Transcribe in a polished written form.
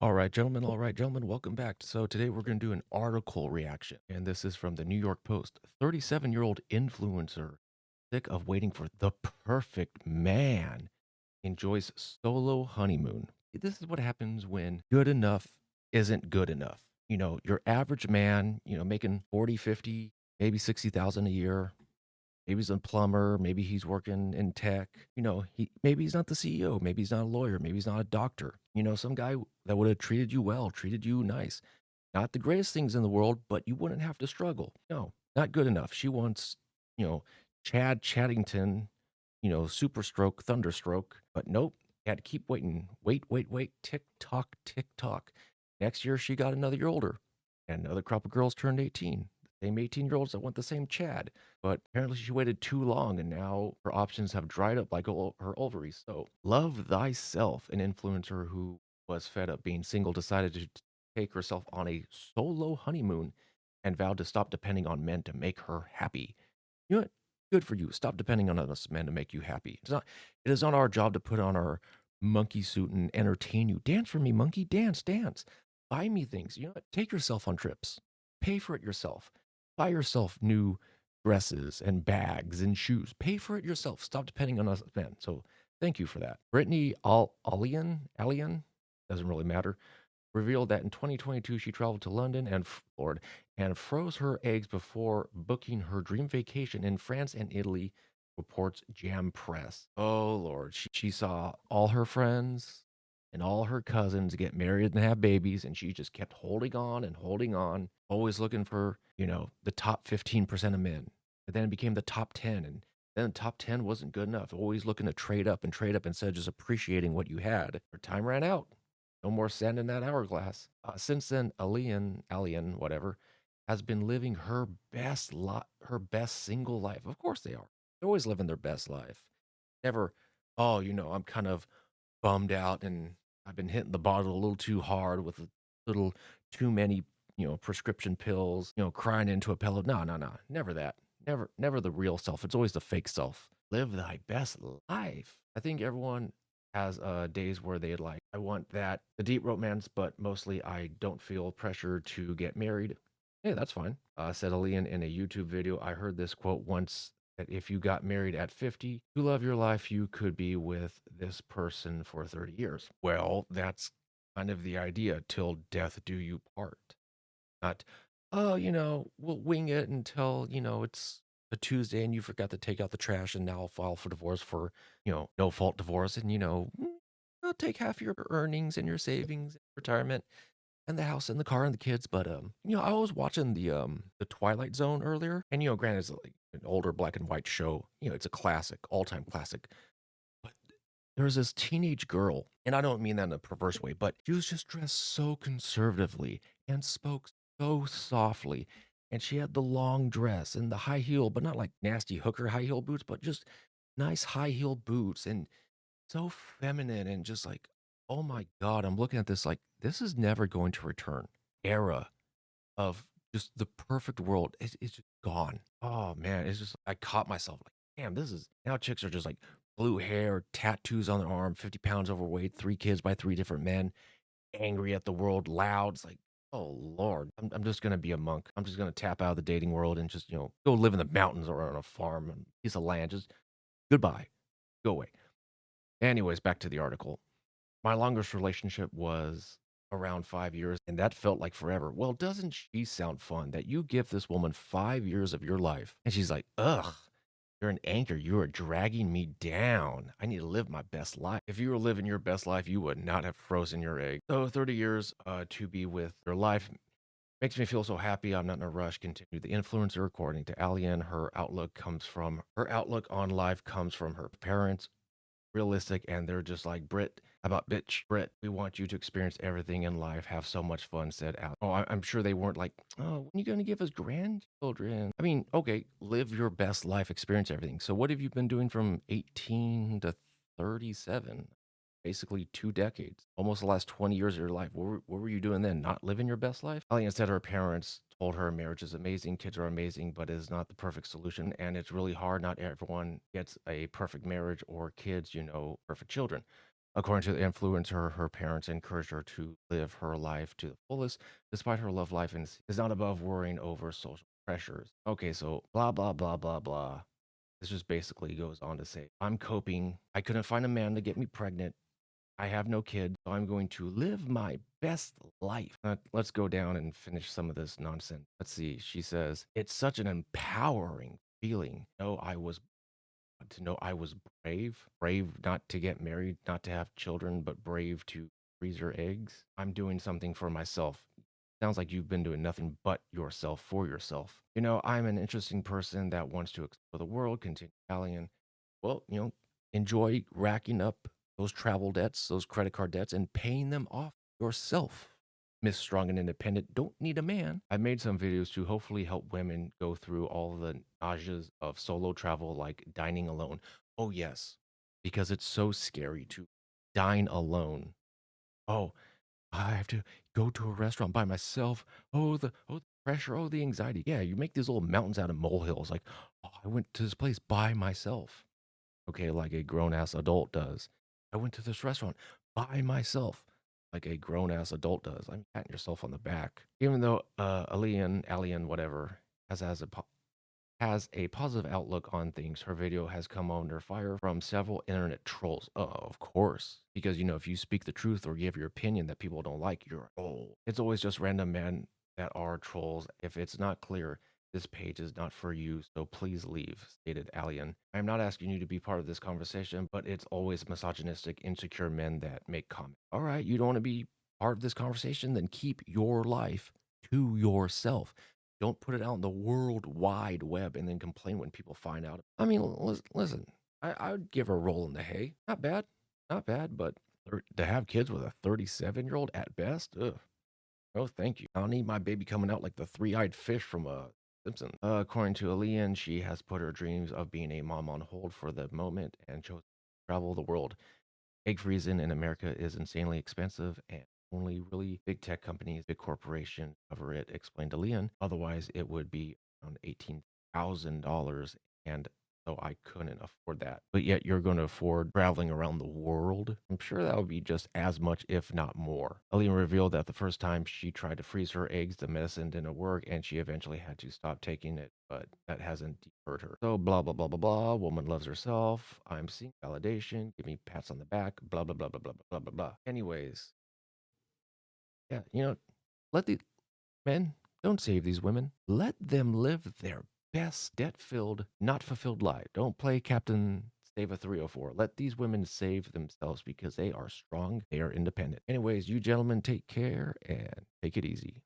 All right, gentlemen, welcome back. So today we're going to do an article reaction, and this is from the New York Post. 37-year-old influencer, sick of waiting for the perfect man, enjoys solo honeymoon. This is what happens when good enough isn't good enough. Your average man, making 40, 50, maybe 60,000 a year. Maybe he's a plumber, maybe he's working in tech, maybe he's not the CEO, maybe he's not a lawyer, maybe he's not a doctor. Some guy that would have treated you well, treated you nice. Not the greatest things in the world, but you wouldn't have to struggle. No, not good enough. She wants, you know, Chad Chaddington, super stroke, thunderstroke, but nope, had to keep waiting. Wait, wait, wait, tick tock, tick tock. Next year she got another year older, and another crop of girls turned 18. The same 18-year-olds that want the same Chad. But apparently she waited too long, and now her options have dried up like her ovaries. So love thyself, an influencer who was fed up being single, decided to take herself on a solo honeymoon and vowed to stop depending on men to make her happy. You know what? Good for you. Stop depending on us men to make you happy. It is not our job to put on our monkey suit and entertain you. Dance for me, monkey. Dance, dance. Buy me things. You know what? Take yourself on trips. Pay for it yourself. Buy yourself new dresses and bags and shoes. Pay for it yourself. Stop depending on us men. So thank you for that. Brittany Alien, doesn't really matter, revealed that in 2022 she traveled to London and Florida and froze her eggs before booking her dream vacation in France and Italy, reports Jam Press. Oh Lord, she saw all her friends and all her cousins get married and have babies, and she just kept holding on, always looking for, the top 15% of men. But then it became the top 10, and then the top 10 wasn't good enough. Always looking to trade up instead of just appreciating what you had. Her time ran out. No more sand in that hourglass. Since then, Alien, whatever, has been living her best single life. Of course they are. They're always living their best life. Never, oh, I'm kind of bummed out and I've been hitting the bottle a little too hard with a little too many, prescription pills, crying into a pillow. No, no, no. Never that. Never the real self. It's always the fake self. Live thy best life. I think everyone has days where they like, I want that, the deep romance, but mostly I don't feel pressure to get married. Hey, that's fine. Said Alian in a YouTube video. I heard this quote once that if you got married at 50 to love your life, you could be with this person for 30 years. Well, that's kind of the idea, till death do you part. Not, oh, we'll wing it until, it's a Tuesday and you forgot to take out the trash and now I'll file for divorce for, no fault divorce. And, I'll take half your earnings and your savings, retirement, and the house and the car and the kids. But, I was watching the Twilight Zone earlier, and, granted, it's like an older black and white show. It's a classic, all-time classic. But there was this teenage girl, and I don't mean that in a perverse way, but she was just dressed so conservatively and spoke so softly. And she had the long dress and the high heel, but not like nasty hooker high heel boots, but just nice high heel boots and so feminine and just like, oh my God, I'm looking at this like this is never going to return. Era of just the perfect world is just gone. Oh man, it's just I caught myself like, damn, this is now chicks are just like blue hair, tattoos on their arm, 50 pounds overweight, three kids by three different men, angry at the world, loud. It's like, oh Lord, I'm just gonna be a monk. I'm just gonna tap out of the dating world and just, go live in the mountains or on a farm and piece of land. Just goodbye. Go away. Anyways, back to the article. My longest relationship was around 5 years, and that felt like forever. Well, doesn't she sound fun that you give this woman 5 years of your life, and she's like, "Ugh, you're an anchor. You are dragging me down. I need to live my best life." If you were living your best life, you would not have frozen your egg. So 30 years to be with your life makes me feel so happy. I'm not in a rush. Continue the influencer. According to Alien, her outlook on life comes from her parents, realistic, and they're just like, Brit, how about bitch, Brit, we want you to experience everything in life, have so much fun, said Al. Oh, I'm sure they weren't like, oh, when are you going to give us grandchildren? I mean, okay, live your best life, experience everything. So what have you been doing from 18 to 37? Basically 2 decades, almost the last 20 years of your life. What were you doing then? Not living your best life? Ali said her parents told her marriage is amazing, kids are amazing, but it is not the perfect solution. And it's really hard. Not everyone gets a perfect marriage or kids, perfect children. According to the influencer, her parents encouraged her to live her life to the fullest, despite her love life and is not above worrying over social pressures. Okay, so blah, blah, blah, blah, blah. This just basically goes on to say, I'm coping. I couldn't find a man to get me pregnant. I have no kids, so I'm going to live my best life. Let's go down and finish some of this nonsense. Let's see. She says, it's such an empowering feeling. No, I was to know I was brave, brave not to get married, not to have children, but brave to freeze her eggs. I'm doing something for myself. Sounds like you've been doing nothing but yourself for yourself. I'm an interesting person that wants to explore the world, continue Italian. Well, enjoy racking up those travel debts, those credit card debts, and paying them off yourself. Miss Strong and Independent don't need a man. I made some videos to hopefully help women go through all the nauseas of solo travel, like dining alone. Oh, yes, because it's so scary to dine alone. Oh, I have to go to a restaurant by myself. Oh the pressure, oh the anxiety. Yeah, you make these little mountains out of molehills. Like, oh, I went to this place by myself. Okay, like a grown ass adult does. I went to this restaurant by myself, like a grown ass adult does. I'm patting yourself on the back. Even though Alien, whatever, has a positive outlook on things, her video has come under fire from several internet trolls. Of course. Because, if you speak the truth or give your opinion that people don't like, you're a troll. It's always just random men that are trolls. If it's not clear, this page is not for you, so please leave, stated Alien. I am not asking you to be part of this conversation, but it's always misogynistic, insecure men that make comments. All right, you don't want to be part of this conversation? Then keep your life to yourself. Don't put it out in the world wide web and then complain when people find out. I mean, listen, I would give her a roll in the hay. Not bad, not bad, but to have kids with a 37-year-old at best, ugh. Oh, thank you. I don't need my baby coming out like the three-eyed fish from Simpson. According to Aaliyah, she has put her dreams of being a mom on hold for the moment and chose to travel the world. Egg freezing in America is insanely expensive, and only really big tech companies, big corporations cover it, explained to Leon. Otherwise, it would be around $18,000, and so I couldn't afford that. But yet, you're going to afford traveling around the world. I'm sure that would be just as much, if not more. Leon revealed that the first time she tried to freeze her eggs, the medicine didn't work, and she eventually had to stop taking it. But that hasn't deterred her. So blah blah blah blah blah. Woman loves herself. I'm seeking validation. Give me pats on the back. Blah blah blah blah blah blah blah blah. Anyways, yeah, let the men don't save these women. Let them live their best debt-filled, not fulfilled life. Don't play Captain Save a 304. Let these women save themselves because they are strong. They are independent. Anyways, you gentlemen take care and take it easy.